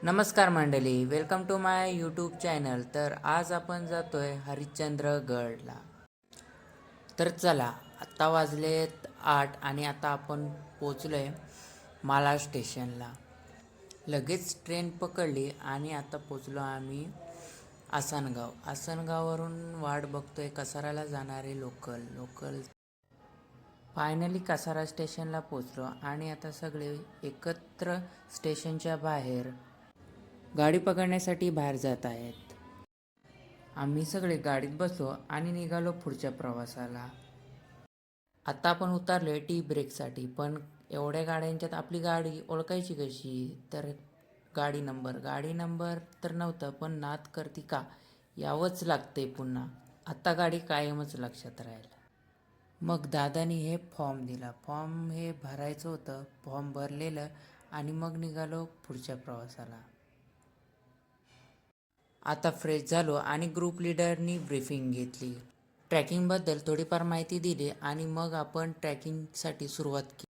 नमस्कार मंडळी, welcome to my YouTube channel. तर आज आपण जातोय हरिश्चंद्रगडला. तर चला, आत्ता वाजलेत 8 आणि आता आपण पोचलोय मालाड स्टेशनला. लगेच ट्रेन पकडली आणि आता पोचलो आम्ही आसनगाव. आसनगाववरून वाट बघतोय कसाराला जाणारे लोकल. फायनली कसारा स्टेशनला पोचलो आणि आता सगळे एकत्र स्टेशनच्या बाहेर गाडी पकडण्यासाठी बाहेर जात आहेत. आम्ही सगळे गाडीत बसलो आणि निघालो पुढच्या प्रवासाला. आता आपण उतरलोय टी ब्रेकसाठी, पण एवढ्या गाड्यांच्यात आपली गाडी ओळखायची कशी? तर गाडी नंबर तर नव्हतं, पण नाद करती का यावंच लागतंय पुन्हा. आता गाडी कायमच लक्षात राहील. मग दादानी हे फॉर्म दिला. फॉर्म हे भरायचं होतं. फॉर्म भरलेलं आणि मग निघालो पुढच्या प्रवासाला. आता फ्रेश झालो आणि ग्रुप लीडरनी ब्रीफिंग घेतली. ट्रॅकिंगबद्दल थोडीफार माहिती दिली आणि मग आपण ट्रॅकिंगसाठी सुरुवात केली.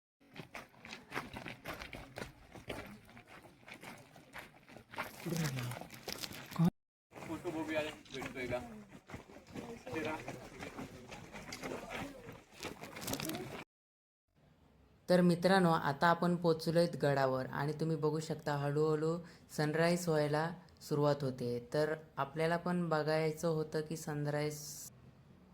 तर मित्रांनो, आता आपण पोचलोय गडावर आणि तुम्ही बघू शकता हळूहळू सनराईज व्हायला सुरुवात होते. तर आपल्याला पण बघायचं होतं की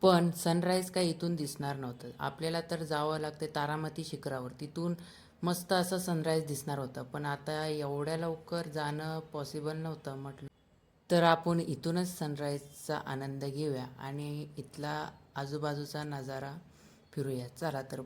पण सनराईज काही इथून दिसणार नव्हतं. आपल्याला तर जावं लागतं तारामती शिखरावर, तिथून मस्त असं सनराईज दिसणार होतं. पण आता एवढ्या लवकर जाणं पॉसिबल नव्हतं. म्हटलं तर आपण इथूनच सनराईजचा आनंद घेऊया आणि इथला आजूबाजूचा नजारा फिरूया. चला तर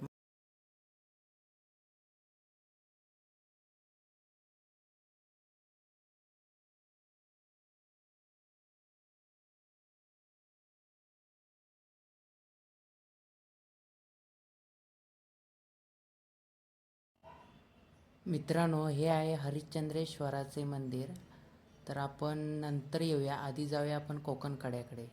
मित्रांनो, हे आहे हरिश्चंद्रेश्वराचे मंदिर. तर आपण नंतर येऊया, आधी जाऊया आपण कोकण कड्याकडे.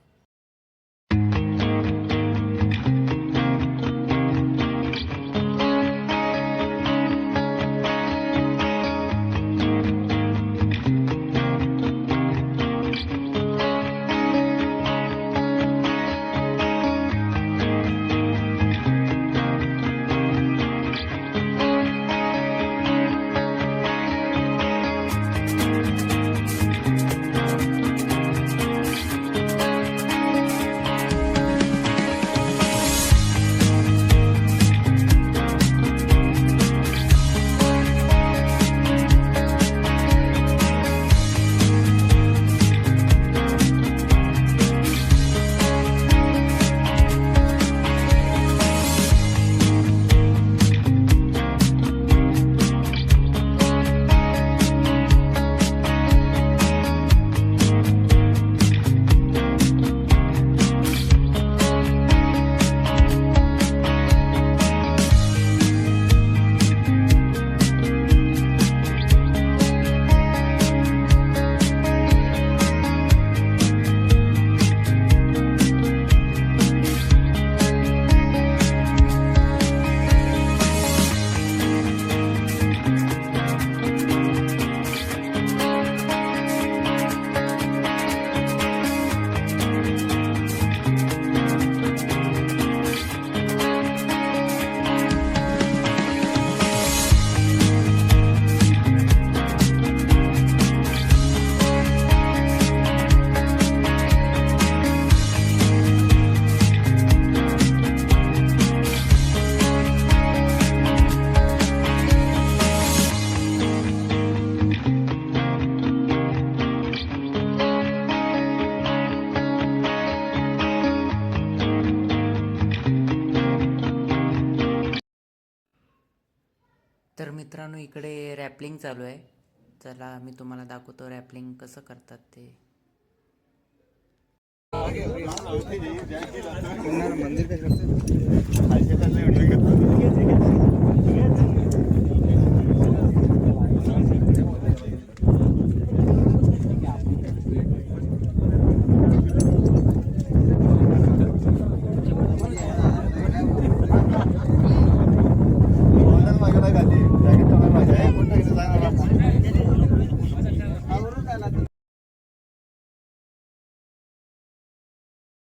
तर मित्रांनो, इकडे रॅपलिंग चालू आहे. चला मी तुम्हाला दाखवतो रॅपलिंग कसं करतात ते. मंदिर